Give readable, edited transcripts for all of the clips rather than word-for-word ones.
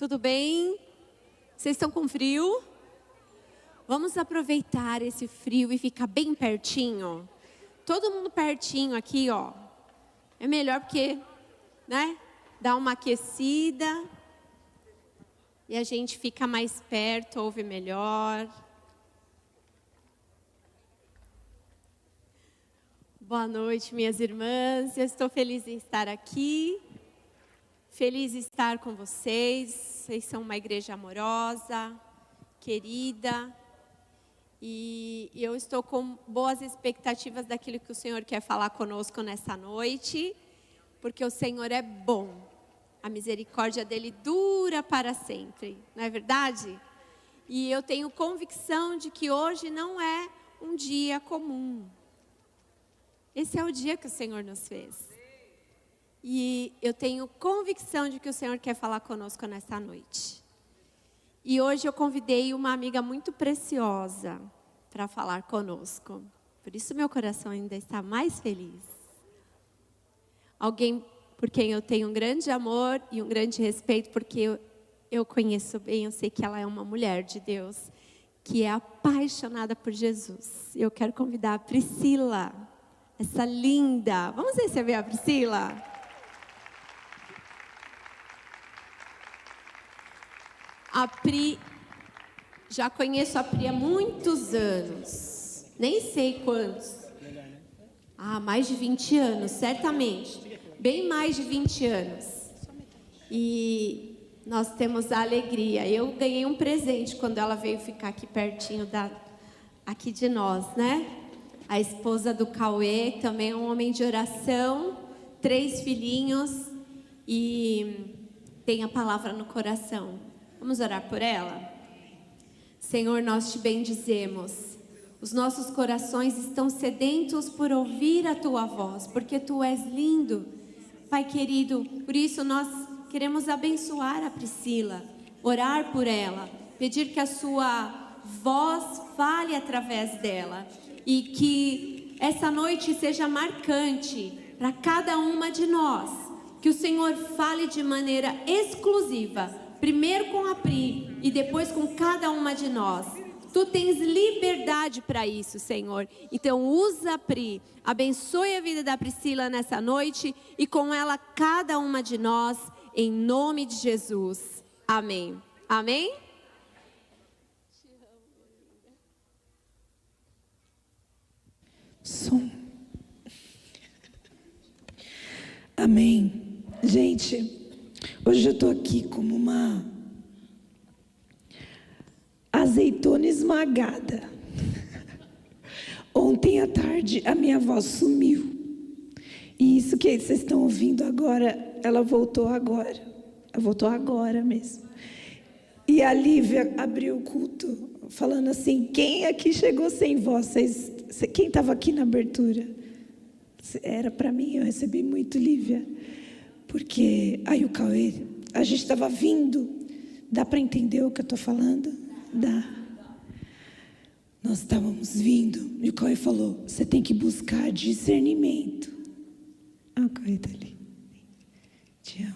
Tudo bem? Vocês estão com frio? Vamos aproveitar esse frio e ficar bem pertinho. Todo mundo pertinho aqui, ó. É melhor porque, né? Dá uma aquecida. E a gente fica mais perto, ouve melhor. Boa noite, minhas irmãs. Eu estou feliz em estar aqui. Feliz em estar com vocês. Vocês são uma igreja amorosa, querida. E eu estou com boas expectativas daquilo que o Senhor quer falar conosco nessa noite. Porque o Senhor é bom. A misericórdia dele dura para sempre. Não é verdade? E eu tenho convicção de que hoje não é um dia comum. Esse é o dia que o Senhor nos fez. E eu tenho convicção de que o Senhor quer falar conosco nessa noite. E hoje eu convidei uma amiga muito preciosa para falar conosco. Por isso meu coração ainda está mais feliz. Alguém por quem eu tenho um grande amor e um grande respeito, porque eu conheço bem, eu sei que ela é uma mulher de Deus, que é apaixonada por Jesus. Eu quero convidar a Priscila, essa linda. Vamos receber a Priscila? A Pri, já conheço a Pri há muitos anos, nem sei quantos. Mais de 20 anos, certamente. Bem mais de 20 anos. E nós temos a alegria. Eu ganhei um presente quando ela veio ficar aqui pertinho aqui de nós, né? A esposa do Cauê, também é um homem de oração, 3 filhinhos e tem a palavra no coração. Vamos orar por ela? Senhor, nós te bendizemos. Os nossos corações estão sedentos por ouvir a tua voz, porque tu és lindo, Pai querido. Por isso nós queremos abençoar a Priscila, orar por ela, pedir que a sua voz fale através dela e que essa noite seja marcante para cada uma de nós, que o Senhor fale de maneira exclusiva, primeiro com a Pri e depois com cada uma de nós. Tu tens liberdade para isso, Senhor. Então usa a Pri, abençoe a vida da Priscila nessa noite e com ela cada uma de nós, em nome de Jesus. Amém. Amém? Som. Amém. Gente, hoje eu estou aqui como uma azeitona esmagada. Ontem à tarde a minha voz sumiu. E isso que vocês estão ouvindo agora, ela voltou agora. Ela voltou agora mesmo. E a Lívia abriu o culto falando assim: quem aqui chegou sem voz? Quem estava aqui na abertura? Era para mim, eu recebi muito, Lívia. Porque aí o Cauê, a gente estava vindo. Dá para entender o que eu estou falando? Dá. Nós estávamos vindo e o Cauê falou: você tem que buscar discernimento. O Cauê está ali. Te amo.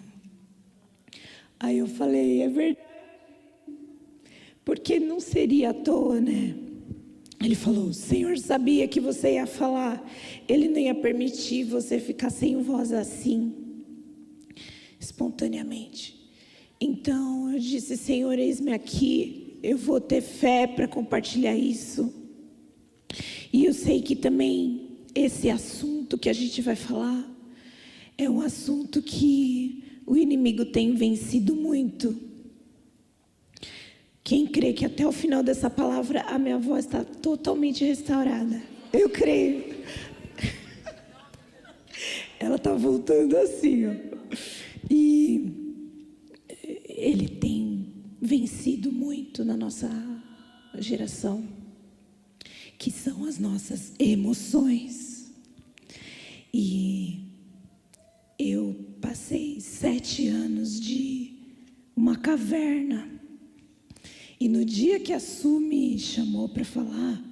Aí eu falei: é verdade. Porque não seria à toa, né? Ele falou: o Senhor sabia que você ia falar. Ele não ia permitir você ficar sem voz assim, espontaneamente. Então eu disse: Senhor, eis-me aqui. Eu vou ter fé para compartilhar isso. E eu sei que também esse assunto que a gente vai falar é um assunto que o inimigo tem vencido muito. Quem crê que até o final dessa palavra a minha voz está totalmente restaurada? Eu creio. Ela está voltando assim, ó. E ele tem vencido muito na nossa geração, que são as nossas emoções. E eu passei 7 anos de uma caverna. E no dia que a Su me chamou para falar,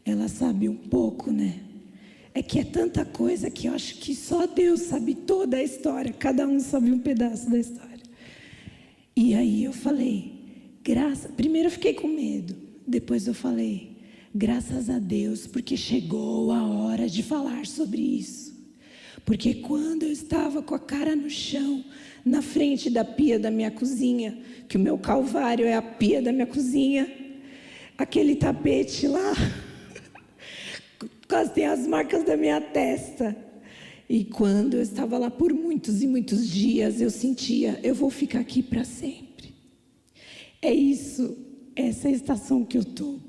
ela sabe um pouco, né? É que é tanta coisa que eu acho que só Deus sabe toda a história. Cada um sabe um pedaço da história. E aí eu falei, primeiro eu fiquei com medo, depois eu falei, graças a Deus, porque chegou a hora de falar sobre isso. Porque quando eu estava com a cara no chão, na frente da pia da minha cozinha, que o meu calvário é a pia da minha cozinha, aquele tapete lá, quase tem as marcas da minha testa. E quando eu estava lá por muitos e muitos dias, eu sentia, eu vou ficar aqui para sempre. É isso, essa é a estação que eu estou.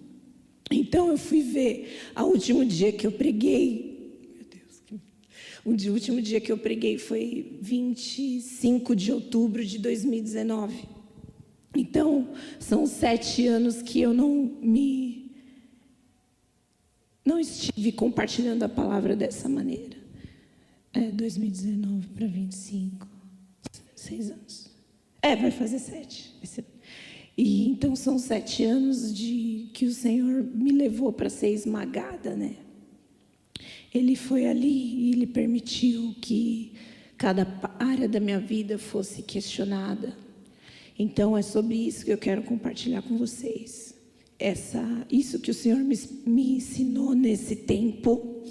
Então eu fui ver, o último dia que eu preguei, meu Deus, o último dia que eu preguei foi 25 de outubro de 2019. Então, são 7 anos que eu não estive compartilhando a palavra dessa maneira. 2019 para 25, 6 anos. Vai fazer 7. E então são 7 anos que o Senhor me levou para ser esmagada, né? Ele foi ali e Ele permitiu que cada área da minha vida fosse questionada. Então é sobre isso que eu quero compartilhar com vocês. Isso que o Senhor me ensinou nesse tempo,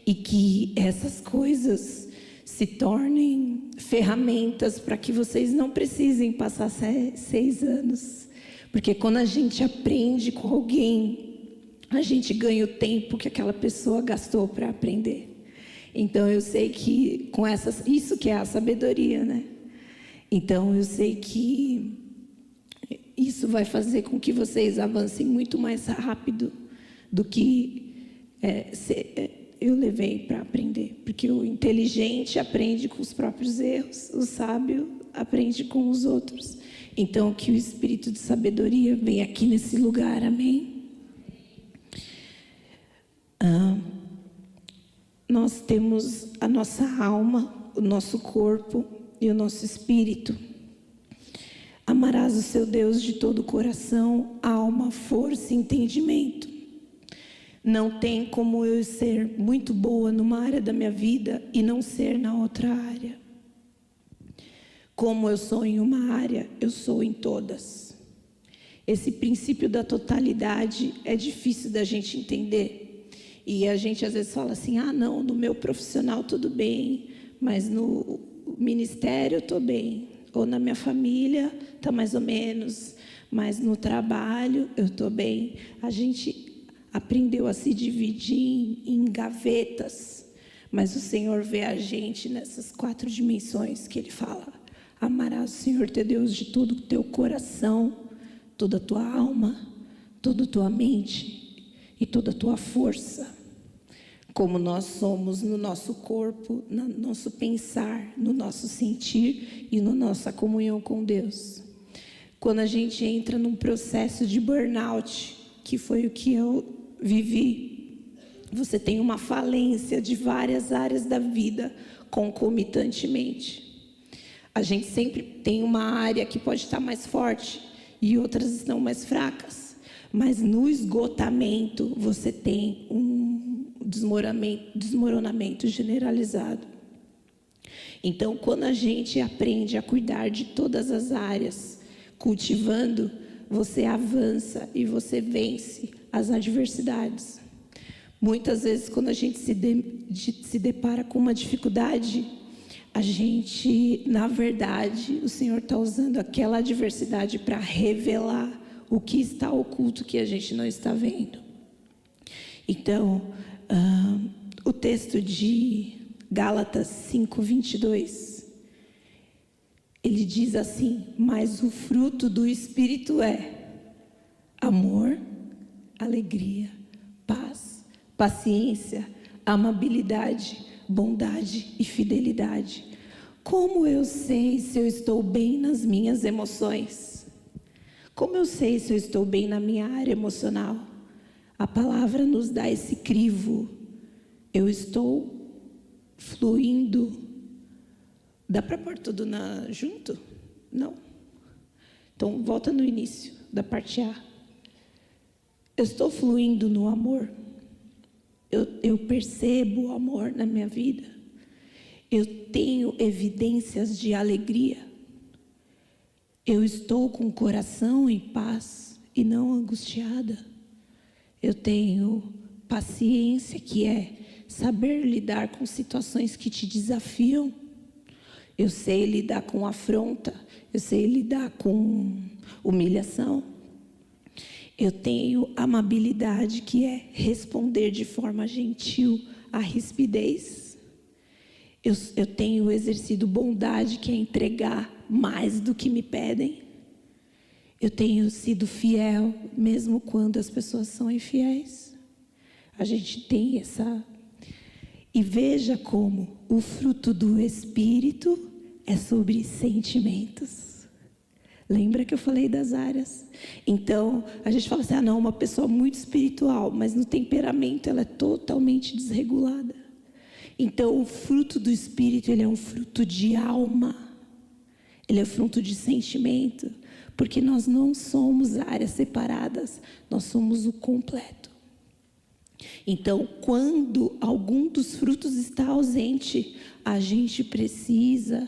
e que essas coisas se tornem ferramentas para que vocês não precisem passar 6 anos. Porque quando a gente aprende com alguém, a gente ganha o tempo que aquela pessoa gastou para aprender. Então eu sei que isso que é a sabedoria, né? Então eu sei que isso vai fazer com que vocês avancem muito mais rápido do que eu levei para aprender. Porque o inteligente aprende com os próprios erros, o sábio aprende com os outros. Então, que o espírito de sabedoria venha aqui nesse lugar, amém? Nós temos a nossa alma, o nosso corpo e o nosso espírito. Amarás o seu Deus de todo o coração, alma, força e entendimento. Não tem como eu ser muito boa numa área da minha vida e não ser na outra área. Como eu sou em uma área, eu sou em todas. Esse princípio da totalidade é difícil da gente entender. E a gente às vezes fala assim, não, no meu profissional tudo bem, mas no ministério eu estou bem. Ou na minha família está mais ou menos, mas no trabalho eu estou bem. A gente aprendeu a se dividir em gavetas, mas o Senhor vê a gente nessas 4 dimensões que Ele fala. Amarás o Senhor teu Deus de todo o teu coração, toda a tua alma, toda a tua mente e toda a tua força. Como nós somos no nosso corpo, no nosso pensar, no nosso sentir e na nossa comunhão com Deus. Quando a gente entra num processo de burnout, que foi o que eu vivi, você tem uma falência de várias áreas da vida concomitantemente. A gente sempre tem uma área que pode estar mais forte e outras estão mais fracas. Mas no esgotamento você tem um desmoronamento generalizado. Então, quando a gente aprende a cuidar de todas as áreas, cultivando, você avança e você vence as adversidades. Muitas vezes, quando a gente se depara com uma dificuldade, a gente, na verdade, o Senhor está usando aquela adversidade para revelar o que está oculto que a gente não está vendo. Então, o texto de Gálatas 5:22, ele diz assim: mas o fruto do Espírito é amor, alegria, paz, paciência, amabilidade, bondade e fidelidade. Como eu sei se eu estou bem nas minhas emoções? Como eu sei se eu estou bem na minha área emocional? A palavra nos dá esse crivo. Eu estou fluindo. Dá para pôr tudo junto? Não. Então, volta no início da parte A. Eu estou fluindo no amor. Eu percebo o amor na minha vida. Eu tenho evidências de alegria. Eu estou com o coração em paz e não angustiada. Eu tenho paciência, que é saber lidar com situações que te desafiam. Eu sei lidar com afronta, eu sei lidar com humilhação. Eu tenho amabilidade, que é responder de forma gentil à rispidez. Eu tenho exercido bondade, que é entregar mais do que me pedem. Eu tenho sido fiel, mesmo quando as pessoas são infiéis. A gente tem essa... E veja como o fruto do Espírito é sobre sentimentos. Lembra que eu falei das áreas? Então, a gente fala assim, não, uma pessoa muito espiritual, mas no temperamento ela é totalmente desregulada. Então, o fruto do Espírito, ele é um fruto de alma. Ele é fruto de sentimento. Porque nós não somos áreas separadas, nós somos o completo. Então, quando algum dos frutos está ausente, a gente precisa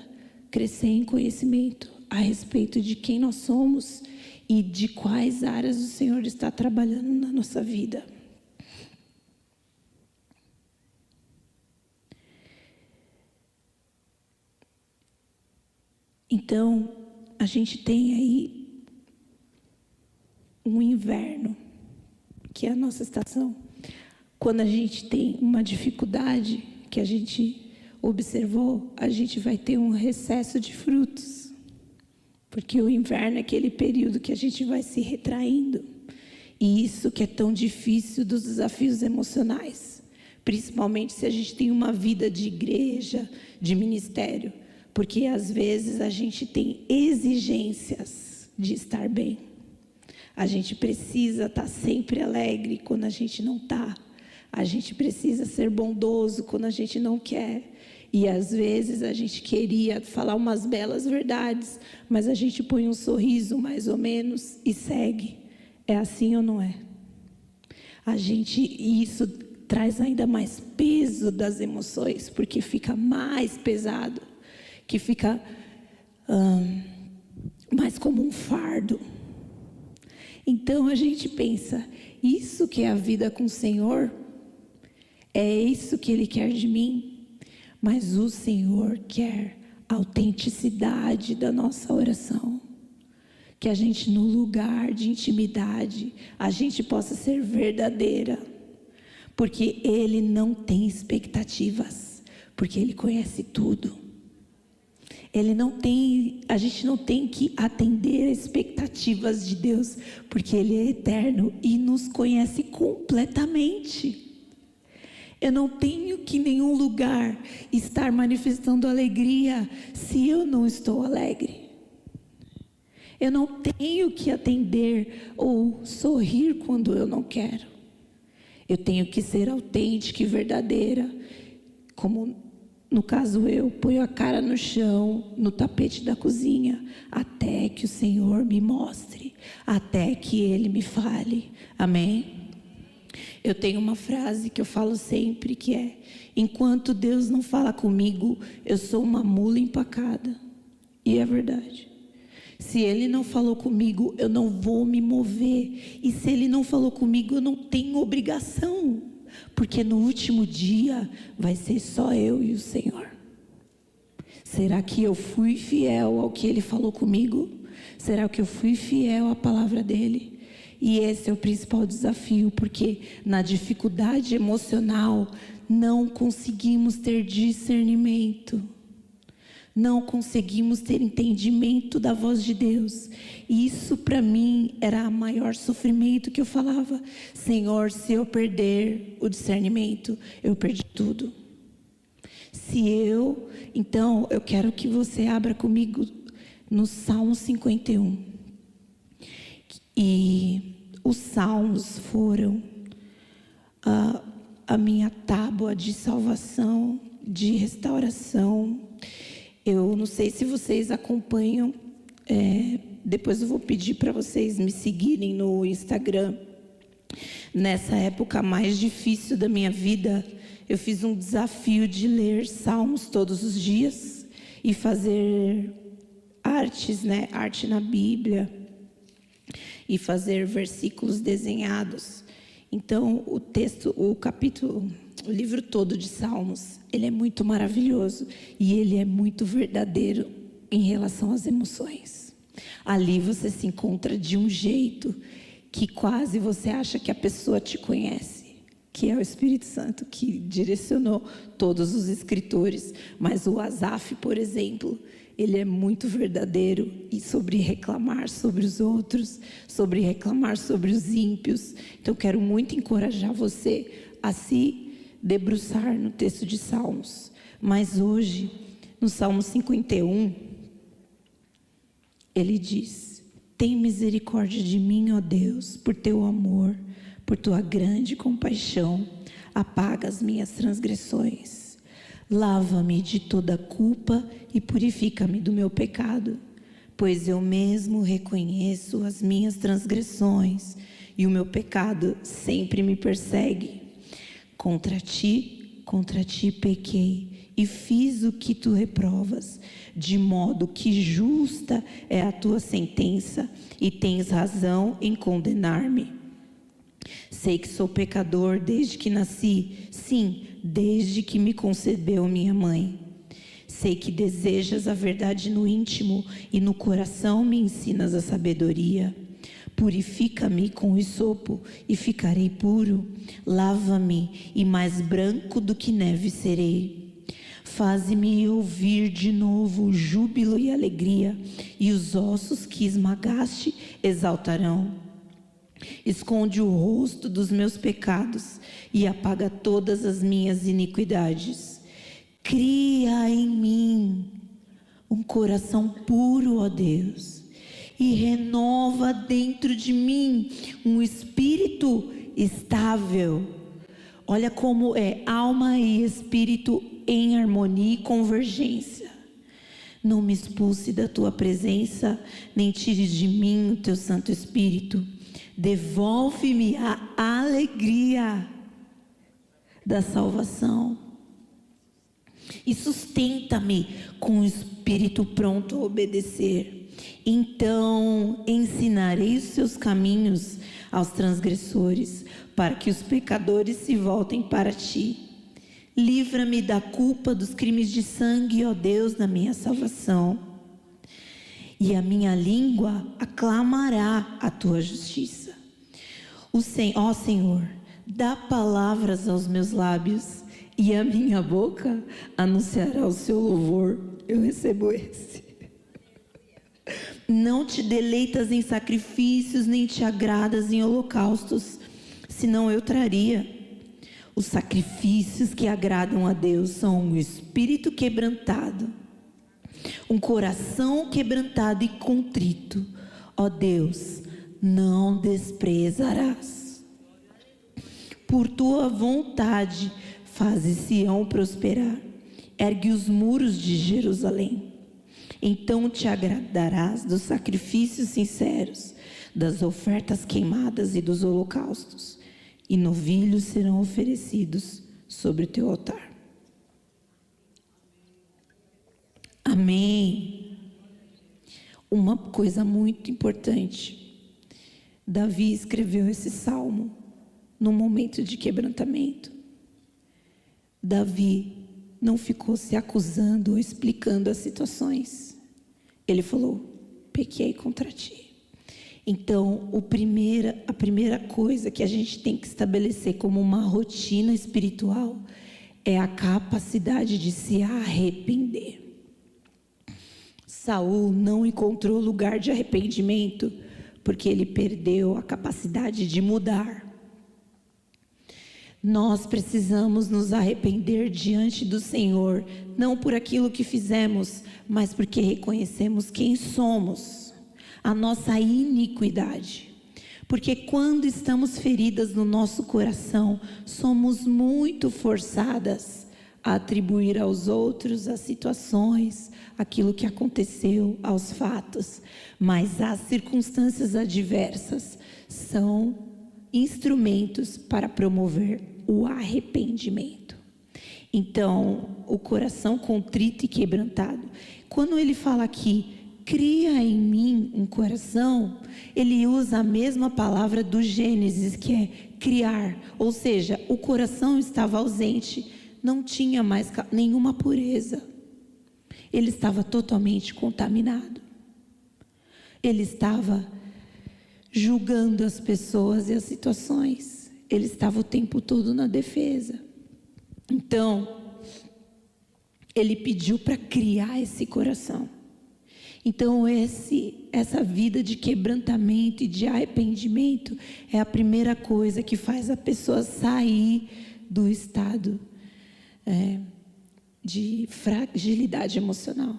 crescer em conhecimento a respeito de quem nós somos e de quais áreas o Senhor está trabalhando na nossa vida. Então, a gente tem aí um inverno, que é a nossa estação. Quando a gente tem uma dificuldade que a gente observou, a gente vai ter um recesso de frutos. Porque o inverno é aquele período que a gente vai se retraindo. E isso que é tão difícil dos desafios emocionais. Principalmente se a gente tem uma vida de igreja, de ministério. Porque às vezes a gente tem exigências de estar bem. A gente precisa estar sempre alegre quando a gente não está. A gente precisa ser bondoso quando a gente não quer. E às vezes a gente queria falar umas belas verdades, mas a gente põe um sorriso mais ou menos e segue. É assim ou não é? E isso traz ainda mais peso das emoções, porque fica mais pesado, que fica mais como um fardo. Então a gente pensa, isso que é a vida com o Senhor, é isso que Ele quer de mim. Mas o Senhor quer a autenticidade da nossa oração. Que a gente, no lugar de intimidade, a gente possa ser verdadeira. Porque Ele não tem expectativas. Porque Ele conhece tudo. A gente não tem que atender às expectativas de Deus. Porque Ele é eterno e nos conhece completamente. Eu não tenho que em nenhum lugar estar manifestando alegria se eu não estou alegre. Eu não tenho que atender ou sorrir quando eu não quero. Eu tenho que ser autêntica e verdadeira. Como no caso eu ponho a cara no chão, no tapete da cozinha, até que o Senhor me mostre, até que Ele me fale. Amém? Eu tenho uma frase que eu falo sempre, que é: enquanto Deus não fala comigo, eu sou uma mula empacada. E é verdade. Se Ele não falou comigo, eu não vou me mover. E se Ele não falou comigo, eu não tenho obrigação. Porque no último dia vai ser só eu e o Senhor. Será que eu fui fiel ao que Ele falou comigo? Será que eu fui fiel à palavra dEle? E esse é o principal desafio, porque na dificuldade emocional não conseguimos ter discernimento, não conseguimos ter entendimento da voz de Deus. E isso para mim era o maior sofrimento, que eu falava: Senhor, se eu perder o discernimento, eu perdi tudo. Então eu quero que você abra comigo no Salmo 51. E os salmos foram a minha tábua de salvação, de restauração. Eu não sei se vocês acompanham, depois eu vou pedir para vocês me seguirem no Instagram. Nessa época mais difícil da minha vida, eu fiz um desafio de ler salmos todos os dias e fazer a artes, né? Arte na Bíblia e fazer versículos desenhados. Então, o livro todo de Salmos, ele é muito maravilhoso e ele é muito verdadeiro em relação às emoções. Ali você se encontra de um jeito que quase você acha que a pessoa te conhece, que é o Espírito Santo que direcionou todos os escritores. Mas o Asaf, por exemplo, ele é muito verdadeiro e sobre reclamar sobre os outros, sobre reclamar sobre os ímpios. Então eu quero muito encorajar você a se debruçar no texto de Salmos. Mas hoje, no Salmo 51, ele diz: tem misericórdia de mim, ó Deus, por teu amor, por tua grande compaixão, apaga as minhas transgressões. Lava-me de toda culpa e purifica-me do meu pecado, pois eu mesmo reconheço as minhas transgressões e o meu pecado sempre me persegue. Contra ti pequei e fiz o que tu reprovas, de modo que justa é a tua sentença e tens razão em condenar-me. Sei que sou pecador desde que nasci, sim, desde que me concebeu minha mãe. Sei que desejas a verdade no íntimo e no coração me ensinas a sabedoria. Purifica-me com hisopo e ficarei puro. Lava-me e mais branco do que neve serei. Faze-me ouvir de novo júbilo e alegria, e os ossos que esmagaste exaltarão. Esconde o rosto dos meus pecados e apaga todas as minhas iniquidades. Cria em mim um coração puro, ó Deus, e renova dentro de mim um espírito estável. Olha como é alma e espírito em harmonia e convergência. Não me expulse da tua presença, nem tires de mim o teu Santo Espírito. Devolve-me a alegria da salvação e sustenta-me com o espírito pronto a obedecer. Então ensinarei os seus caminhos aos transgressores, para que os pecadores se voltem para ti. Livra-me da culpa dos crimes de sangue, ó Deus, da minha salvação. E a minha língua aclamará a tua justiça. Ó Senhor, dá palavras aos meus lábios, e a minha boca anunciará o seu louvor. Eu recebo esse. Não te deleitas em sacrifícios, nem te agradas em holocaustos, senão eu traria. Os sacrifícios que agradam a Deus são um espírito quebrantado, um coração quebrantado e contrito. Ó Deus, não desprezarás. Por tua vontade faze Sião prosperar, ergue os muros de Jerusalém. Então te agradarás dos sacrifícios sinceros, das ofertas queimadas e dos holocaustos, e novilhos serão oferecidos sobre o teu altar. Amém. Uma coisa muito importante: Davi escreveu esse salmo num momento de quebrantamento. Davi não ficou se acusando ou explicando as situações. Ele falou: pequei contra ti. Então, a primeira coisa que a gente tem que estabelecer como uma rotina espiritual é a capacidade de se arrepender. Saul não encontrou lugar de arrependimento porque ele perdeu a capacidade de mudar. Nós precisamos nos arrepender diante do Senhor, não por aquilo que fizemos, mas porque reconhecemos quem somos, a nossa iniquidade. Porque quando estamos feridas no nosso coração, somos muito forçadas a atribuir aos outros as situações, aquilo que aconteceu, aos fatos. Mas as circunstâncias adversas são instrumentos para promover o arrependimento. Então, o coração contrito e quebrantado. Quando ele fala aqui, cria em mim um coração, ele usa a mesma palavra do Gênesis, que é criar. Ou seja, o coração estava ausente, não tinha mais nenhuma pureza. Ele estava totalmente contaminado. Ele estava julgando as pessoas e as situações. Ele estava o tempo todo na defesa. Então, ele pediu para criar esse coração. Então, essa vida de quebrantamento e de arrependimento é a primeira coisa que faz a pessoa sair do estado de fragilidade emocional.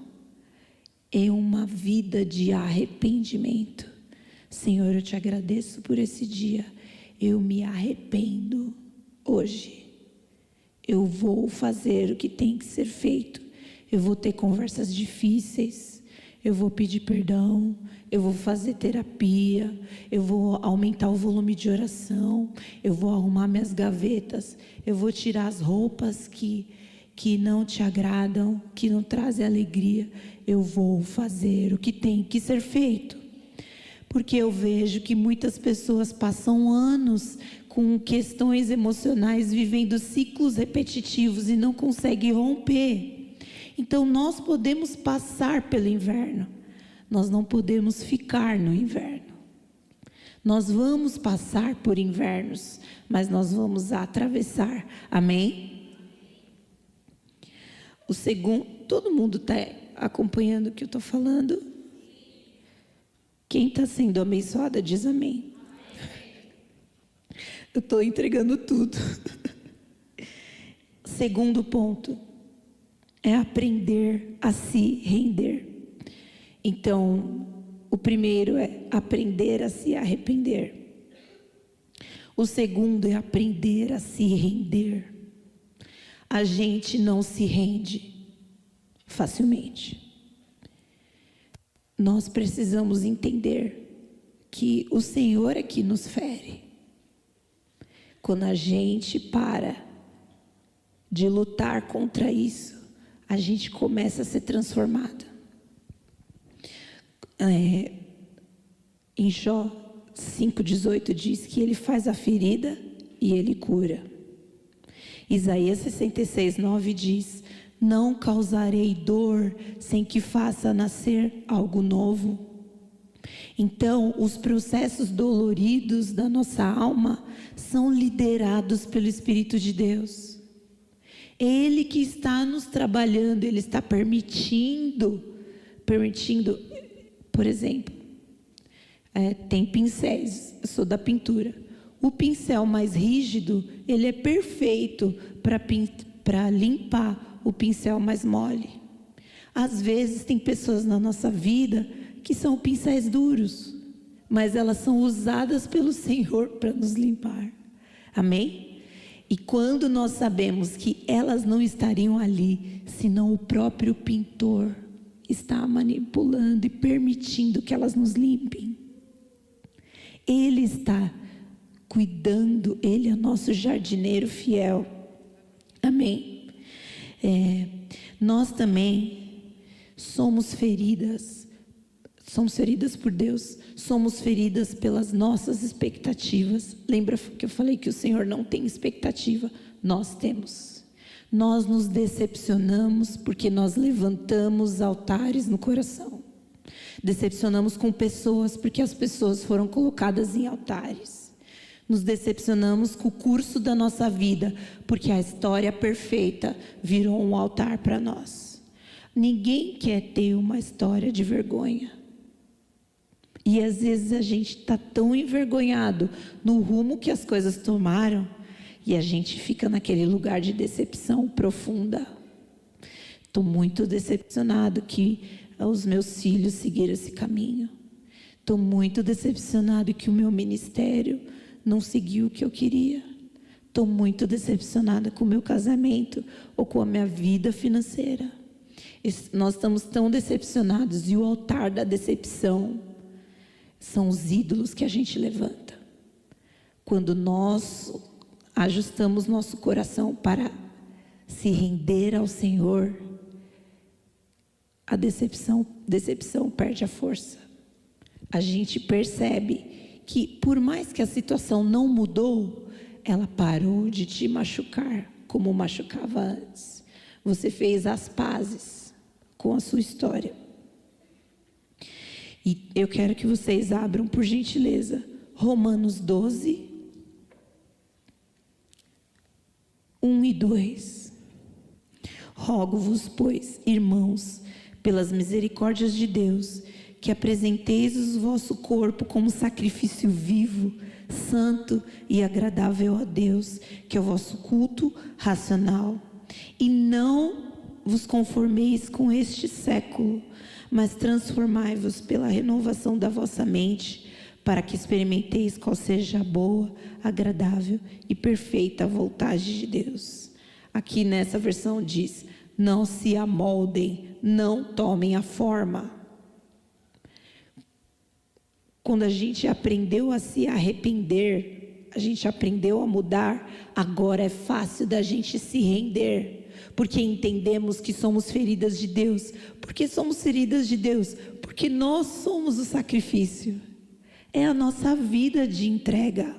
É uma vida de arrependimento. Senhor, eu te agradeço por esse dia. Eu me arrependo hoje. Eu vou fazer o que tem que ser feito. Eu vou ter conversas difíceis. Eu vou pedir perdão. Eu vou fazer terapia. Eu vou aumentar o volume de oração. Eu vou arrumar minhas gavetas. Eu vou tirar as roupas que não te agradam, que não trazem alegria. Eu vou fazer o que tem que ser feito. Porque eu vejo que muitas pessoas passam anos com questões emocionais, vivendo ciclos repetitivos e não conseguem romper. Então nós podemos passar pelo inverno, nós não podemos ficar no inverno. Nós vamos passar por invernos, mas nós vamos atravessar. Amém? O segundo, todo mundo está acompanhando o que eu estou falando? Quem está sendo abençoada diz amém. Eu estou entregando tudo. Segundo ponto é aprender a se render. Então, o primeiro é aprender a se arrepender. O segundo é aprender a se render. A gente não se rende facilmente. Nós precisamos entender que o Senhor é que nos fere. Quando a gente para de lutar contra isso, a gente começa a ser transformado. Em Jó 5,18 diz que ele faz a ferida e ele cura. Isaías 66,9 diz: não causarei dor sem que faça nascer algo novo. Então, os processos doloridos da nossa alma são liderados pelo Espírito de Deus. Ele que está nos trabalhando, Ele está permitindo, por exemplo, tem pincéis, eu sou da pintura. O pincel mais rígido, ele é perfeito para limpar o pincel mais mole. Às vezes tem pessoas na nossa vida que são pincéis duros, mas elas são usadas pelo Senhor para nos limpar. Amém? E quando nós sabemos que elas não estariam ali, senão o próprio pintor está manipulando e permitindo que elas nos limpem. Ele está cuidando, Ele é o nosso jardineiro fiel. Amém? Nós também somos feridas por Deus, somos feridas pelas nossas expectativas. Lembra que eu falei que o Senhor não tem expectativa? Nós temos. Nós nos decepcionamos porque nós levantamos altares no coração. Decepcionamos com pessoas porque as pessoas foram colocadas em altares. Nos decepcionamos com o curso da nossa vida porque a história perfeita virou um altar para nós. Ninguém quer ter uma história de vergonha. E às vezes a gente está tão envergonhado no rumo que as coisas tomaram e a gente fica naquele lugar de decepção profunda. Estou muito decepcionado que os meus filhos seguiram esse caminho. Estou muito decepcionado que o meu ministério não seguiu o que eu queria. Estou muito decepcionada com o meu casamento ou com a minha vida financeira. Nós estamos tão decepcionados e o altar da decepção são os ídolos que a gente levanta. Quando nós ajustamos nosso coração para se render ao Senhor, a decepção perde a força. A gente percebe que, por mais que a situação não mudou, ela parou de te machucar como machucava antes. Você fez as pazes com a sua história. E eu quero que vocês abram, por gentileza, Romanos 12, 1 e 2. Rogo-vos, pois, irmãos, pelas misericórdias de Deus, que apresenteis o vosso corpo como sacrifício vivo, santo e agradável a Deus, que é o vosso culto racional. E não vos conformeis com este século, mas transformai-vos pela renovação da vossa mente, para que experimenteis qual seja a boa, agradável e perfeita vontade de Deus. Aqui nessa versão diz: não se amoldem, não tomem a forma. Quando a gente aprendeu a se arrepender, a gente aprendeu a mudar, agora é fácil da gente se render, porque entendemos que somos feridas de Deus. Por que somos feridas de Deus? Porque nós somos o sacrifício. É a nossa vida de entrega,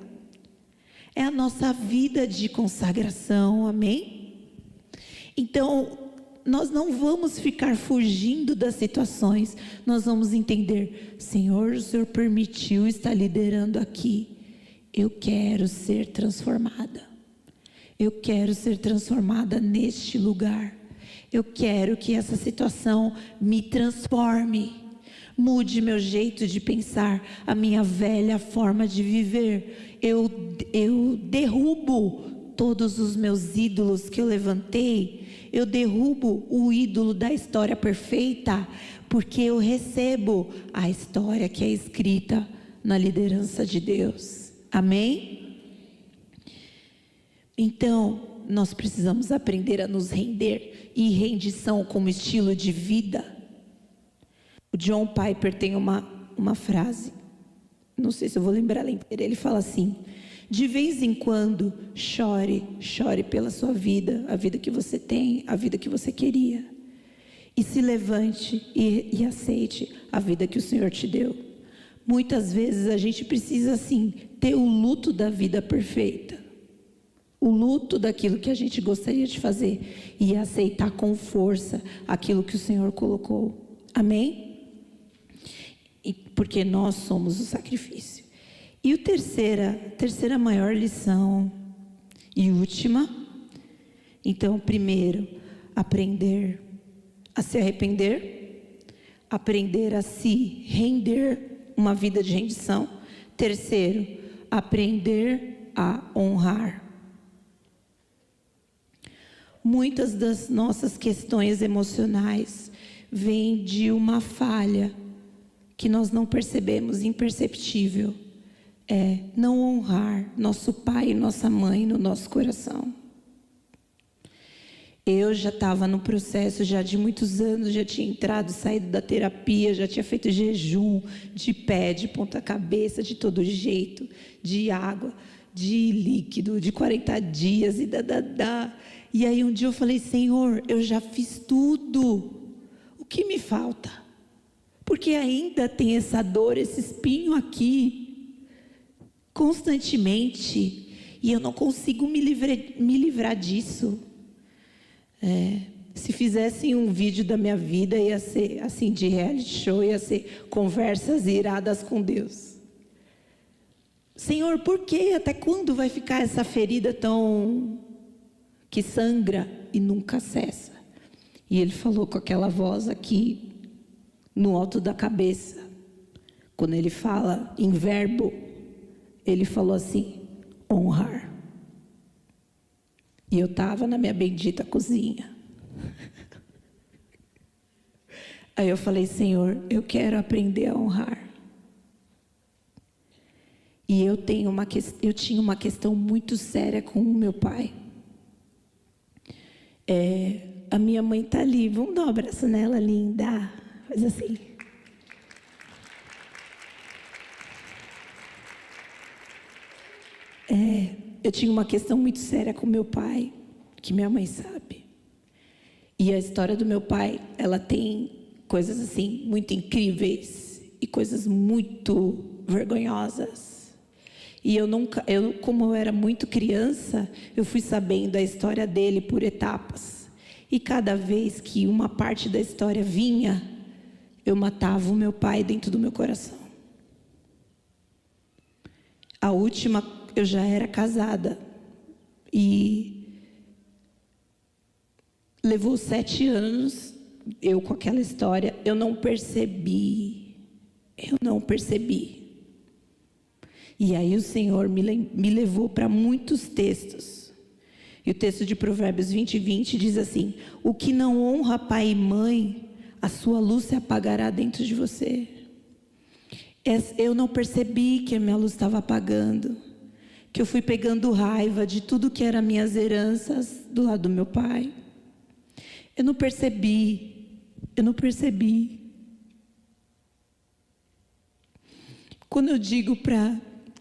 é a nossa vida de consagração, amém? Então, nós não vamos ficar fugindo das situações, nós vamos entender: Senhor, o Senhor permitiu estar liderando aqui, eu quero ser transformada, eu quero ser transformada neste lugar, eu quero que essa situação me transforme, mude meu jeito de pensar, a minha velha forma de viver, eu derrubo todos os meus ídolos que eu levantei, eu derrubo o ídolo da história perfeita, porque eu recebo a história que é escrita na liderança de Deus, amém? Então, nós precisamos aprender a nos render, e rendição como estilo de vida. O John Piper tem uma frase, não sei se eu vou lembrar ela inteira, ele fala assim: de vez em quando, chore pela sua vida, a vida que você tem, a vida que você queria. E se levante e aceite a vida que o Senhor te deu. Muitas vezes a gente precisa, assim, ter o luto da vida perfeita. O luto daquilo que a gente gostaria de fazer. E aceitar com força aquilo que o Senhor colocou. Amém? Porque nós somos o sacrifício. E a terceira maior lição e última. Então, primeiro, aprender a se arrepender, aprender a se render, uma vida de rendição. Terceiro, aprender a honrar. Muitas das nossas questões emocionais vêm de uma falha que nós não percebemos, imperceptível. É não honrar nosso pai e nossa mãe no nosso coração. Eu já estava no processo já de muitos anos, já tinha entrado e saído da terapia, já tinha feito jejum de pé, de ponta cabeça, de todo jeito, de água, de líquido, de 40 dias e E aí um dia eu falei: Senhor, eu já fiz tudo, o que me falta? Porque ainda tem essa dor, esse espinho aqui, constantemente, e eu não consigo me livrar disso. Se fizessem um vídeo da minha vida, ia ser assim, de reality show, ia ser conversas iradas com Deus. Senhor, por quê? Até quando vai ficar essa ferida tão que sangra e nunca cessa? E ele falou com aquela voz aqui no alto da cabeça. Quando ele fala em verbo, ele falou assim: honrar. E eu estava na minha bendita cozinha. Aí eu falei: Senhor, eu quero aprender a honrar. E eu tinha uma questão muito séria com o meu pai. A minha mãe está ali, vamos dar um abraço nela, linda. Faz assim. Eu tinha uma questão muito séria com meu pai, que minha mãe sabe. E a história do meu pai, ela tem coisas assim muito incríveis e coisas muito vergonhosas. E como eu era muito criança, eu fui sabendo a história dele por etapas. E cada vez que uma parte da história vinha, eu matava o meu pai dentro do meu coração. A última, eu já era casada. E levou 7 anos, eu com aquela história, eu não percebi. E aí o Senhor me levou para muitos textos. E o texto de Provérbios 20:20 diz assim: o que não honra pai e mãe, a sua luz se apagará dentro de você. Eu não percebi que a minha luz estava apagando, que eu fui pegando raiva de tudo que era minhas heranças do lado do meu pai. Eu não percebi. Quando eu digo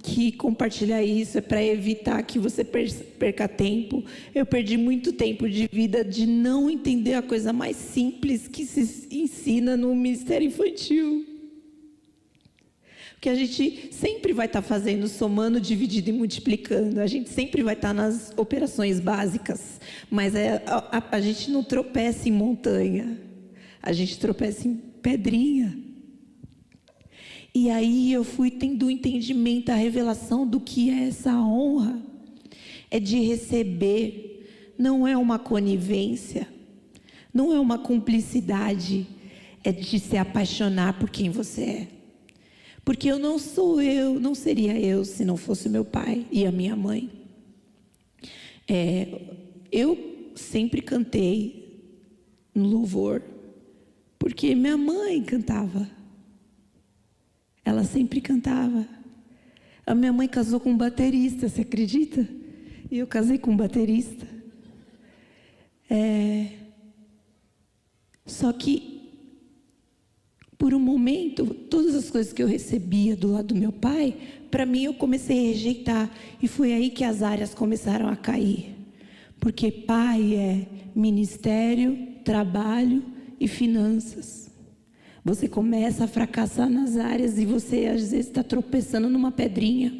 que compartilhar isso é para evitar que você perca tempo, eu perdi muito tempo de vida de não entender a coisa mais simples que se ensina no ministério infantil. Porque a gente sempre vai estar fazendo, somando, dividindo e multiplicando. A gente sempre vai estar nas operações básicas. Mas a gente não tropeça em montanha. A gente tropeça em pedrinha. E aí eu fui tendo o entendimento, a revelação do que é essa honra. É de receber. Não é uma conivência. Não é uma cumplicidade. É de se apaixonar por quem você é. Porque não seria eu se não fosse meu pai e a minha mãe. Eu sempre cantei no louvor, porque minha mãe cantava. Ela sempre cantava. A minha mãe casou com um baterista, você acredita? E eu casei com um baterista. Só que por um momento, todas as coisas que eu recebia do lado do meu pai, para mim eu comecei a rejeitar. E foi aí que as áreas começaram a cair. Porque pai é ministério, trabalho e finanças. Você começa a fracassar nas áreas e você às vezes está tropeçando numa pedrinha.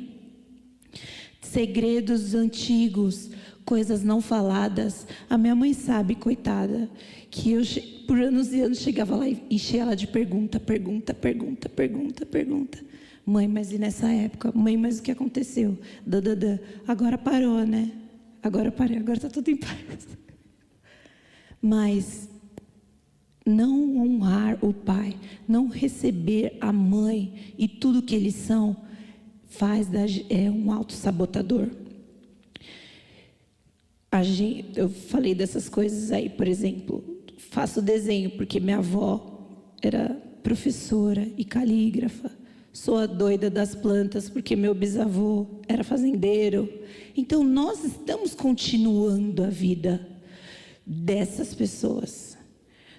Segredos antigos, coisas não faladas. A minha mãe sabe, coitada, que eu por anos e anos chegava lá e enchia ela de pergunta. Mãe, mas e nessa época? Mãe, mas o que aconteceu? Agora parou, né? Agora parei, agora está tudo em paz. Mas não honrar o pai, não receber a mãe e tudo que eles são, é um autossabotador. Eu falei dessas coisas aí, por exemplo, faço desenho porque minha avó era professora e calígrafa. Sou a doida das plantas porque meu bisavô era fazendeiro. Então nós estamos continuando a vida dessas pessoas.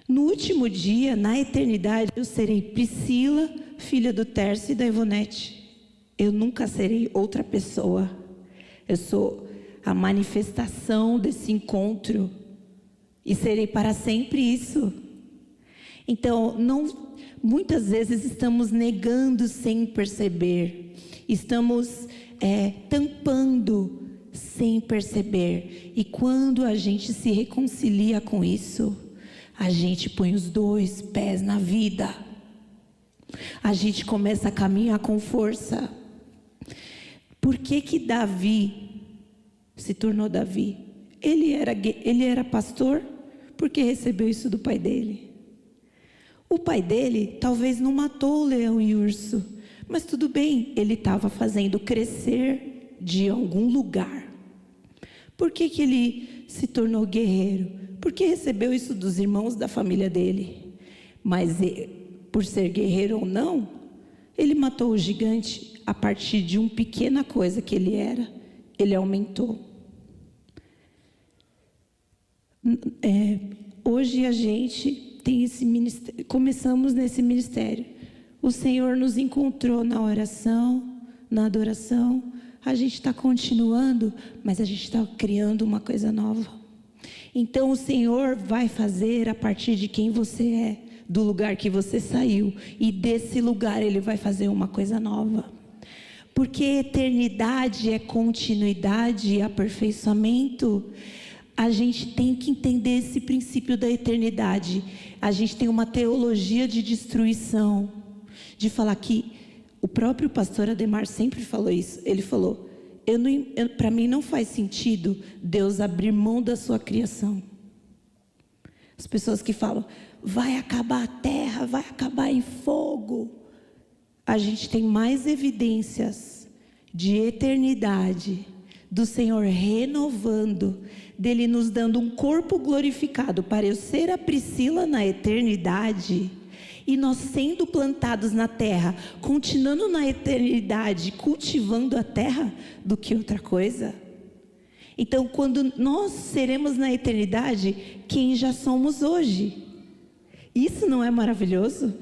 No último dia, na eternidade, eu serei Priscila, filha do Tércio e da Ivonete. Eu nunca serei outra pessoa. Eu sou a manifestação desse encontro e serei para sempre isso. Então, muitas vezes estamos negando sem perceber, estamos tampando sem perceber, e quando a gente se reconcilia com isso, a gente põe os 2 pés na vida, a gente começa a caminhar com força. Por que Davi se tornou Davi? Ele era pastor porque recebeu isso do pai dele. O pai dele talvez não matou o leão e o urso, mas tudo bem, ele estava fazendo crescer de algum lugar. Por que ele se tornou guerreiro? Porque recebeu isso dos irmãos da família dele. Mas por ser guerreiro ou não, ele matou o gigante a partir de uma pequena coisa que ele era. Ele aumentou. Hoje a gente tem esse ministério, começamos nesse ministério. O Senhor nos encontrou na oração, na adoração. A gente está continuando, mas a gente está criando uma coisa nova. Então o Senhor vai fazer a partir de quem você é, do lugar que você saiu, e desse lugar Ele vai fazer uma coisa nova. Porque eternidade é continuidade e aperfeiçoamento. A gente tem que entender esse princípio da eternidade. A gente tem uma teologia de destruição, de falar que o próprio pastor Ademar sempre falou isso. Ele falou: para mim não faz sentido Deus abrir mão da sua criação. As pessoas que falam, vai acabar a terra, vai acabar em fogo. A gente tem mais evidências de eternidade, do Senhor renovando, dele nos dando um corpo glorificado para eu ser a Priscila na eternidade, e nós sendo plantados na terra, continuando na eternidade, cultivando a terra, do que outra coisa. Então, quando nós seremos na eternidade, quem já somos hoje? Isso não é maravilhoso?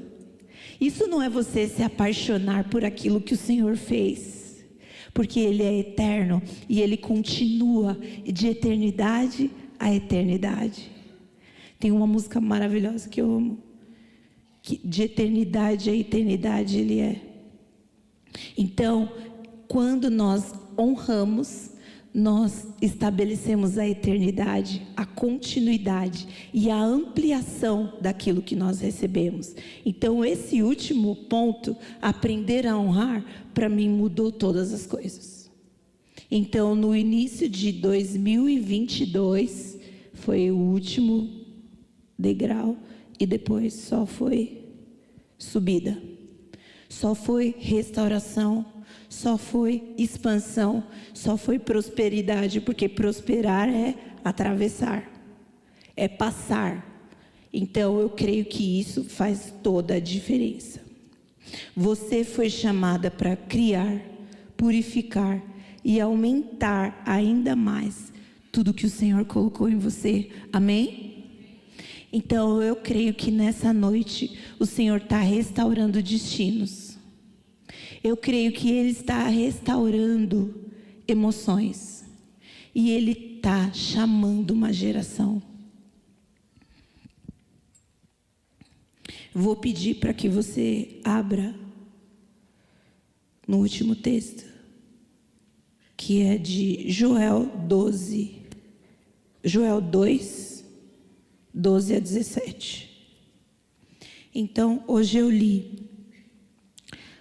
Isso não é você se apaixonar por aquilo que o Senhor fez? Porque Ele é eterno e Ele continua de eternidade a eternidade. Tem uma música maravilhosa que eu amo, que de eternidade a eternidade Ele é. Então, quando nós honramos, nós estabelecemos a eternidade, a continuidade e a ampliação daquilo que nós recebemos. Então, esse último ponto, aprender a honrar, para mim mudou todas as coisas. Então, no início de 2022, foi o último degrau, e depois só foi subida, só foi restauração, só foi expansão, só foi prosperidade, porque prosperar é atravessar, é passar. Então eu creio que isso faz toda a diferença. Você foi chamada para criar, purificar e aumentar ainda mais tudo que o Senhor colocou em você. Amém? Então eu creio que nessa noite o Senhor está restaurando destinos. Eu creio que Ele está restaurando emoções. E Ele está chamando uma geração. Vou pedir para que você abra no último texto, que é de Joel 12. Joel 2, 12 a 17. Então, hoje eu li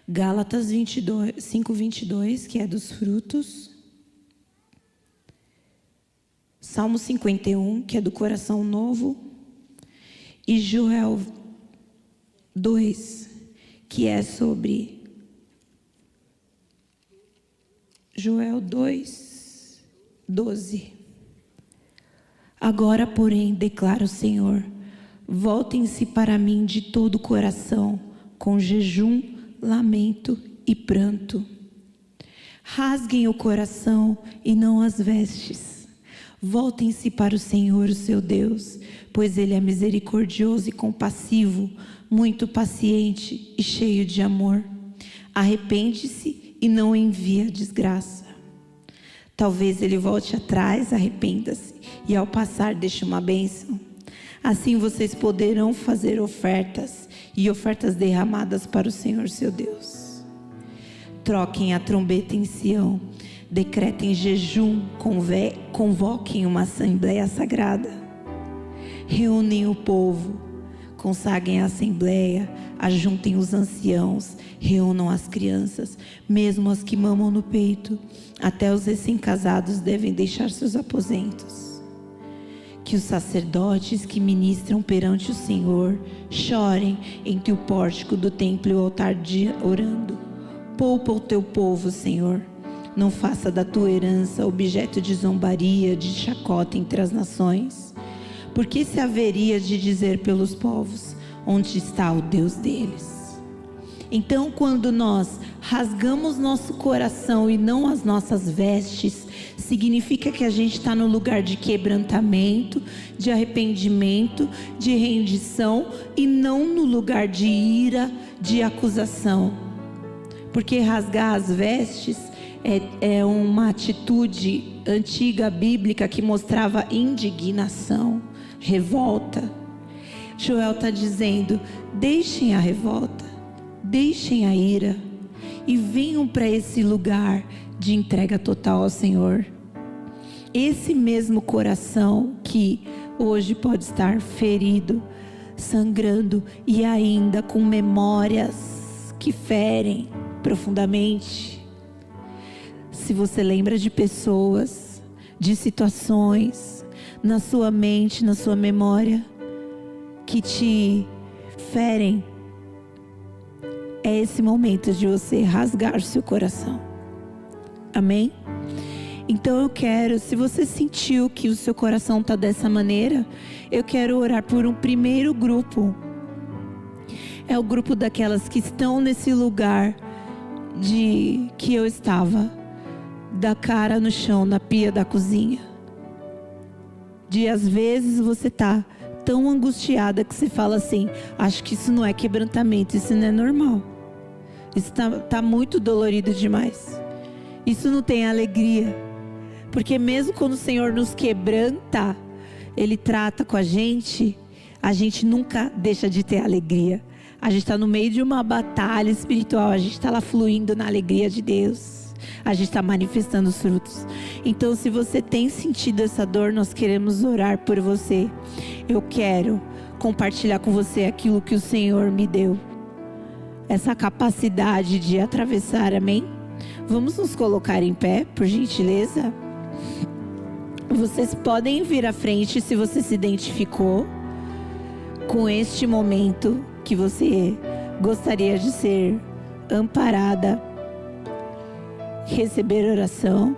Gálatas 5:22, que é dos frutos. Salmo 51, que é do coração novo. E Joel 2, que é sobre... Joel 2, 12. Agora, porém, declara o Senhor, voltem-se para mim de todo o coração, com jejum, lamento e pranto. Rasguem o coração e não as vestes. Voltem-se para o Senhor, o seu Deus, pois Ele é misericordioso e compassivo, muito paciente e cheio de amor. Arrepende-se e não envia desgraça. Talvez Ele volte atrás, arrependa-se, e ao passar deixe uma bênção. Assim vocês poderão fazer ofertas e ofertas derramadas para o Senhor seu Deus. Troquem a trombeta em Sião, decretem jejum, convoquem uma assembleia sagrada. Reúnem o povo, consagrem a assembleia, ajuntem os anciãos, reúnam as crianças, mesmo as que mamam no peito. Até os recém-casados devem deixar seus aposentos. Que os sacerdotes que ministram perante o Senhor chorem entre o pórtico do templo e o altar orando. Poupa o teu povo, Senhor. Não faça da tua herança objeto de zombaria, de chacota entre as nações. Porque se haveria de dizer pelos povos, onde está o Deus deles? Então, quando nós rasgamos nosso coração e não as nossas vestes, significa que a gente está no lugar de quebrantamento, de arrependimento, de rendição, e não no lugar de ira, de acusação. Porque rasgar as vestes é uma atitude antiga bíblica que mostrava indignação, revolta. Joel está dizendo: deixem a revolta, deixem a ira e venham para esse lugar de entrega total ao Senhor. Esse mesmo coração que hoje pode estar ferido, sangrando e ainda com memórias que ferem profundamente. Se você lembra de pessoas, de situações na sua mente, na sua memória, que te ferem, é esse momento de você rasgar seu coração. Amém? Então eu quero, se você sentiu que o seu coração está dessa maneira, eu quero orar por um primeiro grupo. É o grupo daquelas que estão nesse lugar de que eu estava, da cara no chão, na pia da cozinha. De às vezes você tá tão angustiada que você fala assim: acho que isso não é quebrantamento, isso não é normal. Isso tá muito dolorido demais. Isso não tem alegria. Porque mesmo quando o Senhor nos quebranta, Ele trata com a gente nunca deixa de ter alegria. A gente está no meio de uma batalha espiritual, a gente está lá fluindo na alegria de Deus. A gente está manifestando os frutos. Então, se você tem sentido essa dor, nós queremos orar por você. Eu quero compartilhar com você aquilo que o Senhor me deu. Essa capacidade de atravessar, amém? Vamos nos colocar em pé, por gentileza. Vocês podem vir à frente se você se identificou com este momento que você gostaria de ser amparada, receber oração.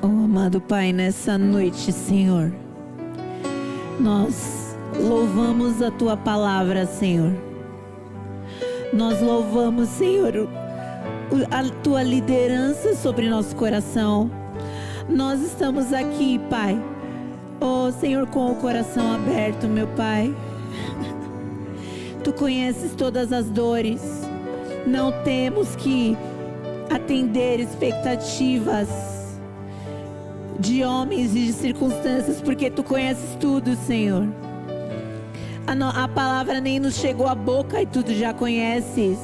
Amado Pai, nessa noite, Senhor, nós louvamos a Tua palavra, Senhor. Nós louvamos, Senhor, a Tua liderança sobre nosso coração. Nós estamos aqui, Pai, oh Senhor, com o coração aberto, meu Pai. Tu conheces todas as dores. Não temos que atender expectativas de homens e de circunstâncias, porque Tu conheces tudo, Senhor. A palavra nem nos chegou à boca e Tu já conheces.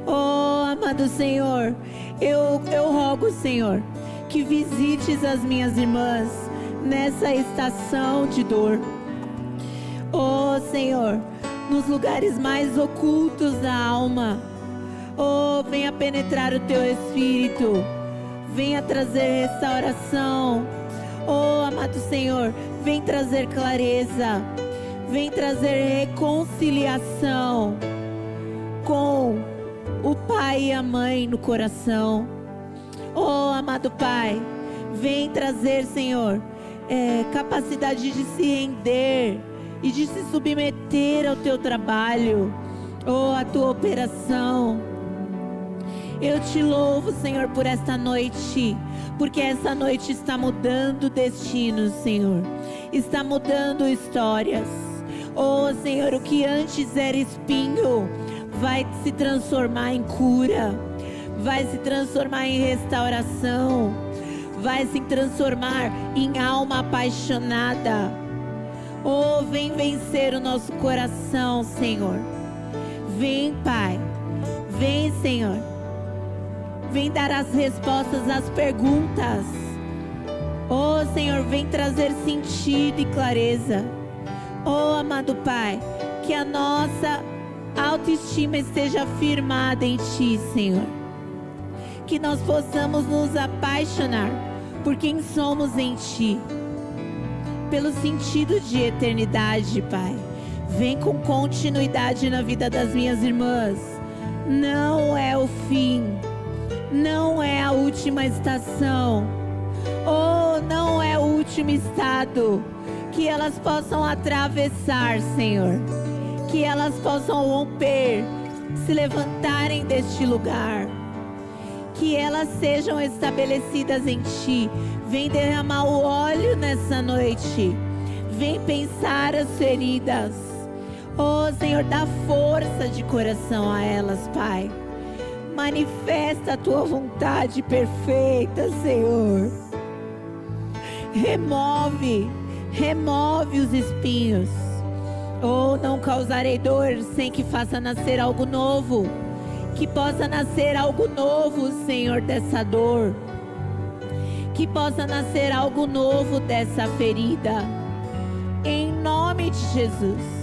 Oh, amado Senhor, eu rogo, Senhor, que visites as minhas irmãs nessa estação de dor. Oh, Senhor, nos lugares mais ocultos da alma. Oh, venha penetrar o Teu Espírito. Venha trazer restauração. Oh, amado Senhor, vem trazer clareza. Vem trazer reconciliação com o pai e a mãe no coração. Oh, amado Pai, Vem trazer, Senhor, capacidade de se render e de se submeter ao teu trabalho, à tua operação. Eu te louvo, Senhor, por esta noite, porque essa noite está mudando destinos, Senhor, está mudando histórias. Senhor, o que antes era espinho vai se transformar em cura, vai se transformar em restauração, vai se transformar em alma apaixonada. Vem vencer o nosso coração, Senhor. Vem, Pai. Vem, Senhor. Vem dar as respostas às perguntas. Senhor, vem trazer sentido e clareza. Amado Pai, que a nossa autoestima esteja firmada em Ti, Senhor. Que nós possamos nos apaixonar por quem somos em Ti, pelo sentido de eternidade, Pai. Vem com continuidade na vida das minhas irmãs. Não é o fim, não é a última estação, não é o último estado. Que elas possam atravessar, Senhor, que elas possam romper, se levantarem deste lugar, que elas sejam estabelecidas em Ti. Vem derramar o óleo nessa noite, vem pensar as feridas. Senhor, dá força de coração a elas, Pai. Manifesta a Tua vontade perfeita, Senhor. Remove os espinhos. Não causarei dor sem que faça nascer algo novo. Que possa nascer algo novo, Senhor, dessa dor. Que possa nascer algo novo dessa ferida. Em nome de Jesus.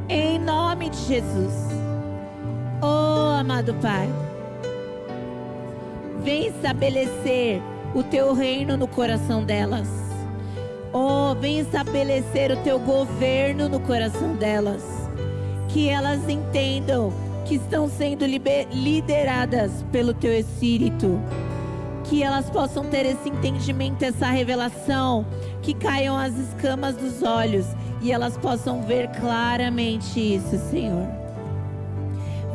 Em nome de Jesus. Amado Pai, vem estabelecer o Teu reino no coração delas. Vem estabelecer o Teu governo no coração delas. Que elas entendam que estão sendo lideradas pelo Teu Espírito. Que elas possam ter esse entendimento, essa revelação. Que caiam as escamas dos olhos e elas possam ver claramente isso, Senhor.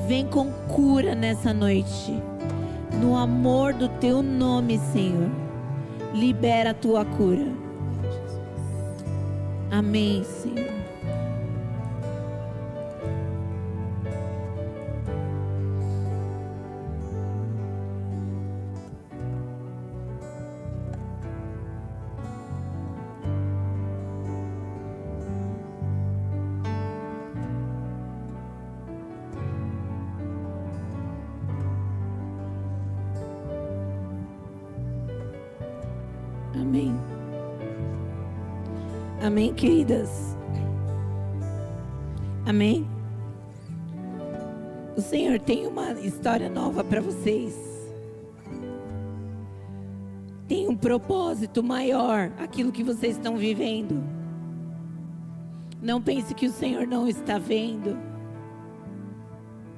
Vem com cura nessa noite. No amor do Teu nome, Senhor. Libera a Tua cura. Amém, Senhor. Amém. Amém, queridas. Amém. O Senhor tem uma história nova para vocês. Tem um propósito maior, aquilo que vocês estão vivendo. Não pense que o Senhor não está vendo.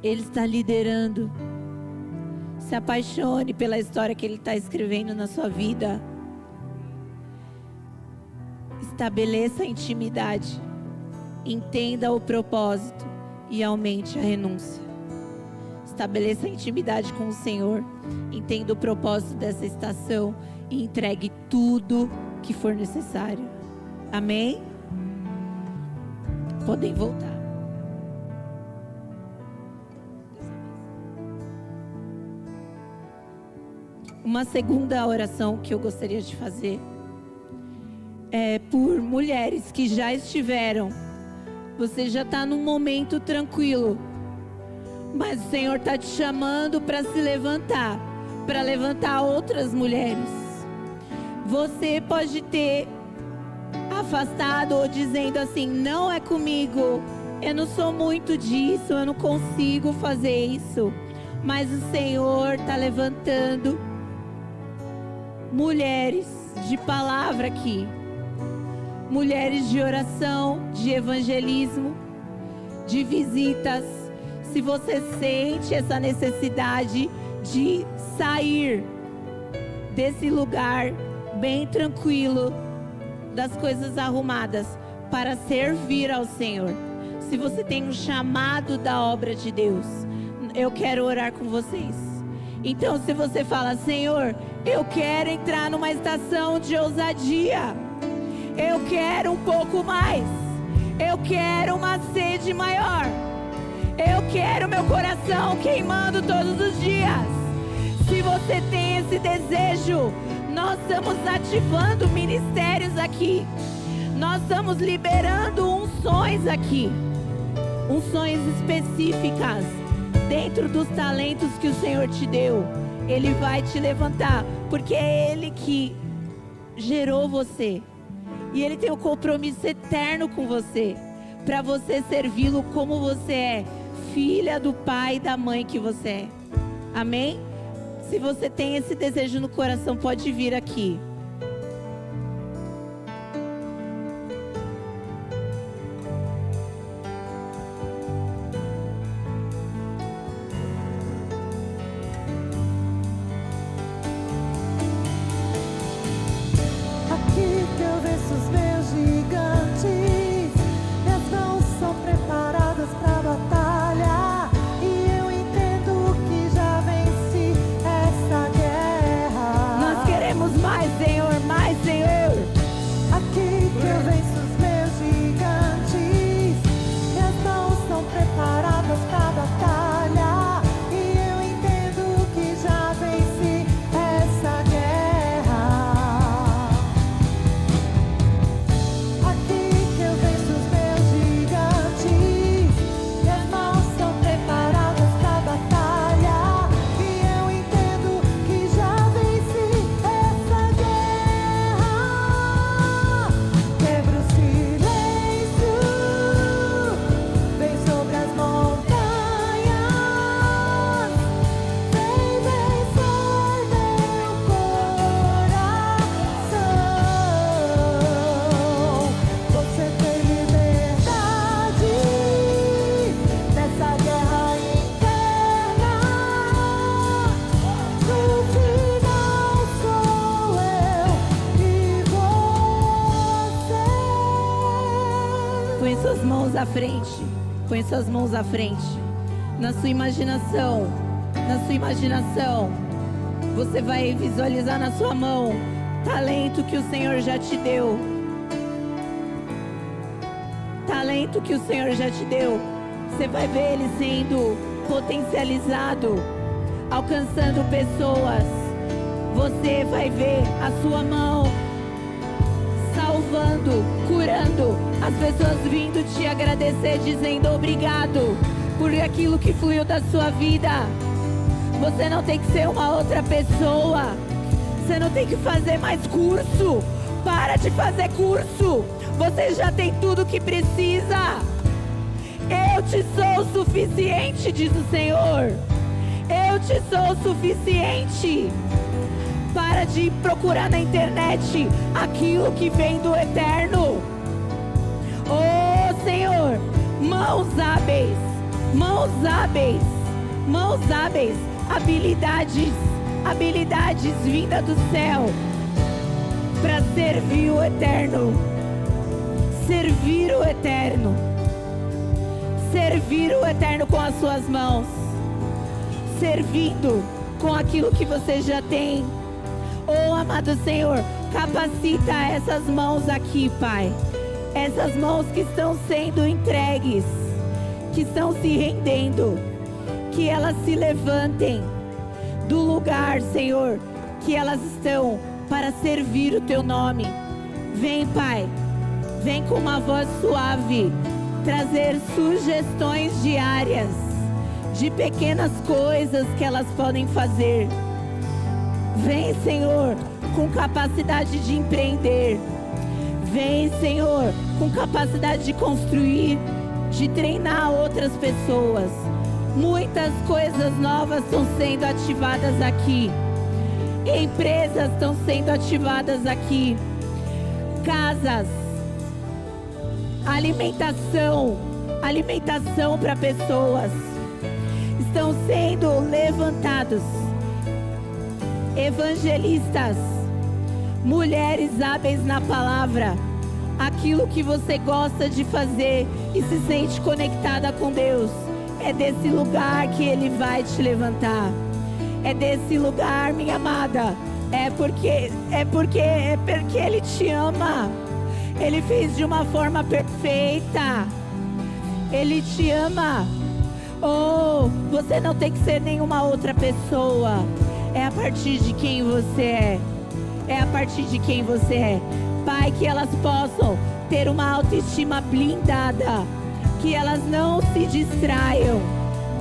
Ele está liderando. Se apaixone pela história que Ele está escrevendo na sua vida. Estabeleça a intimidade, entenda o propósito e aumente a renúncia. Estabeleça a intimidade com o Senhor, entenda o propósito dessa estação e entregue tudo que for necessário. Amém? Podem voltar. Uma segunda oração que eu gostaria de fazer é por mulheres que já estiveram. Você já está num momento tranquilo, mas o Senhor está te chamando para se levantar, para levantar outras mulheres. Você pode ter afastado ou dizendo assim: não é comigo, eu não sou muito disso, eu não consigo fazer isso. Mas o Senhor está levantando mulheres de palavra aqui. Mulheres de oração, de evangelismo, de visitas. Se você sente essa necessidade de sair desse lugar bem tranquilo, das coisas arrumadas, para servir ao Senhor. Se você tem um chamado da obra de Deus, eu quero orar com vocês. Então, se você fala: Senhor, eu quero entrar numa estação de ousadia, eu quero um pouco mais, eu quero uma sede maior, eu quero meu coração queimando todos os dias. Se você tem esse desejo, nós estamos ativando ministérios aqui, nós estamos liberando unções aqui, unções específicas dentro dos talentos que o Senhor te deu. Ele vai te levantar, porque é Ele que gerou você, e Ele tem um compromisso eterno com você, para você servi-lo como você é, filha do pai e da mãe que você é. Amém? Se você tem esse desejo no coração, pode vir aqui. Aqui que eu venço os meus gigantes, minhas mãos são preparadas para a batalha, e eu entendo que já venci essa guerra. Nós queremos mais, Senhor, mais, Senhor. Aqui que eu venço os meus gigantes, minhas mãos são preparadas para a batalha, e eu entendo que já venci essa guerra. Aqui que eu venço os meus gigantes, minhas mãos são preparadas para a batalha, e eu entendo que já venci essa guerra. Quebra o silêncio, vem sobre as montanhas, vem vencer meu coração. Você tem liberdade nessa guerra interna. No final sou eu e você. Põe suas mãos à frente. Põe suas mãos à frente. Na sua imaginação, você vai visualizar na sua mão talento que o Senhor já te deu. Talento que o Senhor já te deu. Você vai ver ele sendo potencializado, alcançando pessoas. Você vai ver a sua mão salvando, curando, as pessoas vindo te agradecer, dizendo obrigado por aquilo que fluiu da sua vida. Você não tem que ser uma outra pessoa, você não tem que fazer mais curso. Para de fazer curso, você já tem tudo que precisa. Eu te sou suficiente, diz o Senhor. Eu te sou suficiente. Para de procurar na internet aquilo que vem do eterno. Oh Senhor, mãos hábeis, mãos hábeis, mãos hábeis, habilidades vindas do céu, para servir o eterno, servir o eterno, servir o eterno com as suas mãos, servindo com aquilo que você já tem. Oh, amado Senhor, capacita essas mãos aqui, Pai. Essas mãos que estão sendo entregues, que estão se rendendo, que elas se levantem do lugar, Senhor, que elas estão para servir o Teu nome. Vem, Pai, vem com uma voz suave, trazer sugestões diárias de pequenas coisas que elas podem fazer. Vem, Senhor, com capacidade de empreender. Vem, Senhor, com capacidade de construir, de treinar outras pessoas. Muitas coisas novas estão sendo ativadas aqui. Empresas estão sendo ativadas aqui. Casas, alimentação para pessoas estão sendo levantados. Evangelistas, mulheres hábeis na palavra, aquilo que você gosta de fazer e se sente conectada com Deus. É desse lugar que Ele vai te levantar. É desse lugar, minha amada. É porque Ele te ama. Ele fez de uma forma perfeita. Ele te ama. Oh, você não tem que ser nenhuma outra pessoa. É a partir de quem você é. É a partir de quem você é. Pai, que elas possam ter uma autoestima blindada. Que elas não se distraiam.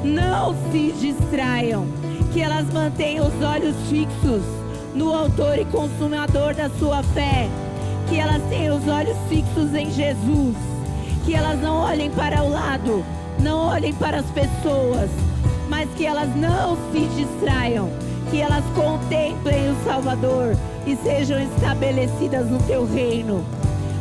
Não se distraiam. Que elas mantenham os olhos fixos no autor e consumador da sua fé. Que elas tenham os olhos fixos em Jesus. Que elas não olhem para o lado, não olhem para as pessoas, mas que elas não se distraiam. Que elas contemplem o Salvador e sejam estabelecidas no teu reino.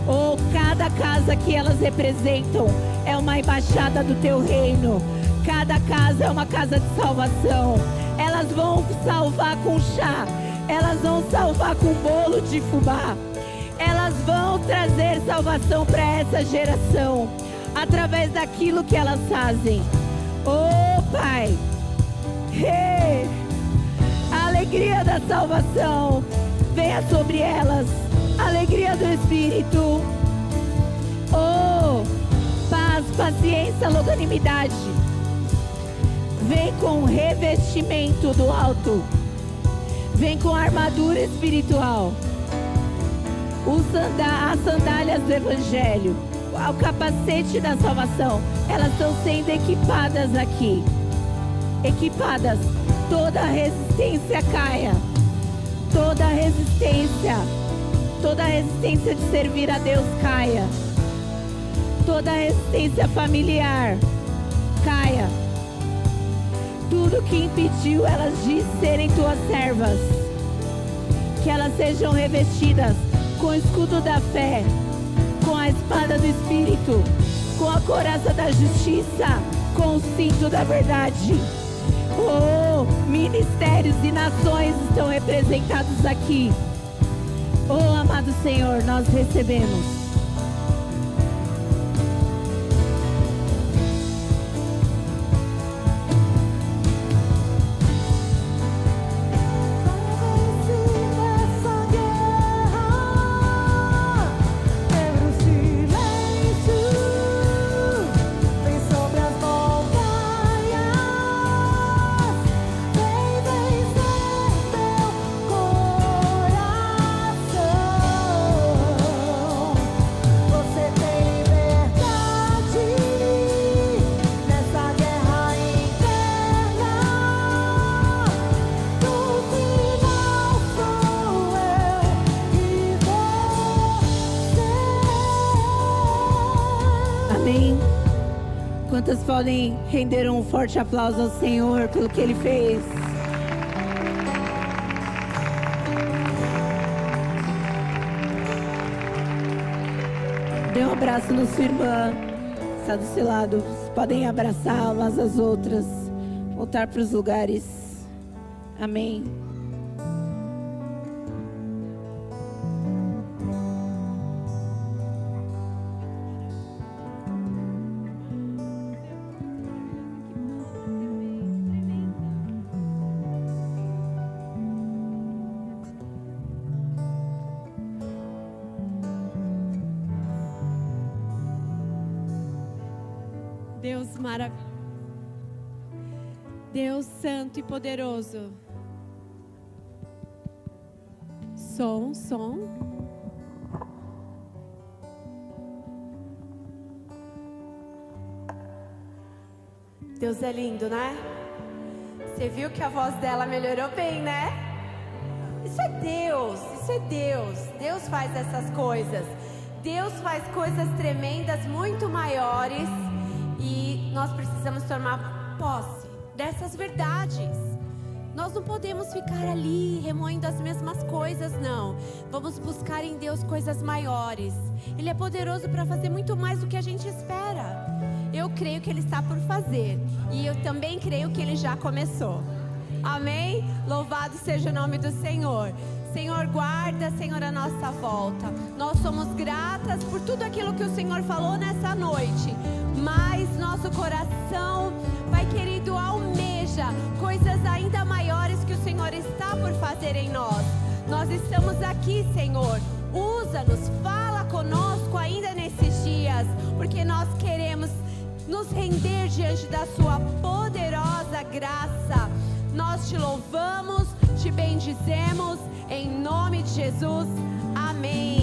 Oh, cada casa que elas representam é uma embaixada do teu reino. Cada casa é uma casa de salvação. Elas vão salvar com chá, elas vão salvar com bolo de fubá. Elas vão trazer salvação para essa geração, através daquilo que elas fazem. Oh, Pai, hey, a alegria da salvação venha sobre elas, a alegria do Espírito. Oh, paz, paciência, longanimidade. Vem com revestimento do alto. Vem com armadura espiritual. As sandálias do Evangelho, o capacete da salvação, elas estão sendo equipadas aqui. Equipadas. Toda a resistência caia. Toda a resistência de servir a Deus caia. Toda a resistência familiar caia. Tudo que impediu elas de serem tuas servas, que elas sejam revestidas com o escudo da fé, com a espada do Espírito, com a couraça da justiça, com o cinto da verdade. Oh, ministérios e nações estão representados aqui. Oh, amado Senhor, nós recebemos. Quantas podem render um forte aplauso ao Senhor pelo que Ele fez? Dê um abraço na sua irmã, está do seu lado. Vocês podem abraçar umas às outras, voltar para os lugares. Amém. Deus maravilhoso, Deus santo e poderoso. Som. Deus é lindo, né? Você viu que a voz dela melhorou bem, né? Isso é Deus, isso é Deus. Deus faz essas coisas. Deus faz coisas tremendas, muito maiores. E nós precisamos tomar posse dessas verdades. Nós não podemos ficar ali remoendo as mesmas coisas, não. Vamos buscar em Deus coisas maiores. Ele é poderoso para fazer muito mais do que a gente espera. Eu creio que Ele está por fazer. E eu também creio que Ele já começou. Amém? Louvado seja o nome do Senhor. Senhor, guarda, Senhor, a nossa volta. Nós somos gratas por tudo aquilo que o Senhor falou nessa noite. Mas nosso coração, Pai querido, almeja coisas ainda maiores que o Senhor está por fazer em nós. Nós estamos aqui, Senhor. Usa-nos, fala conosco ainda nesses dias, porque nós queremos nos render diante da Sua poderosa graça. Nós te louvamos, te bendizemos, em nome de Jesus. Amém.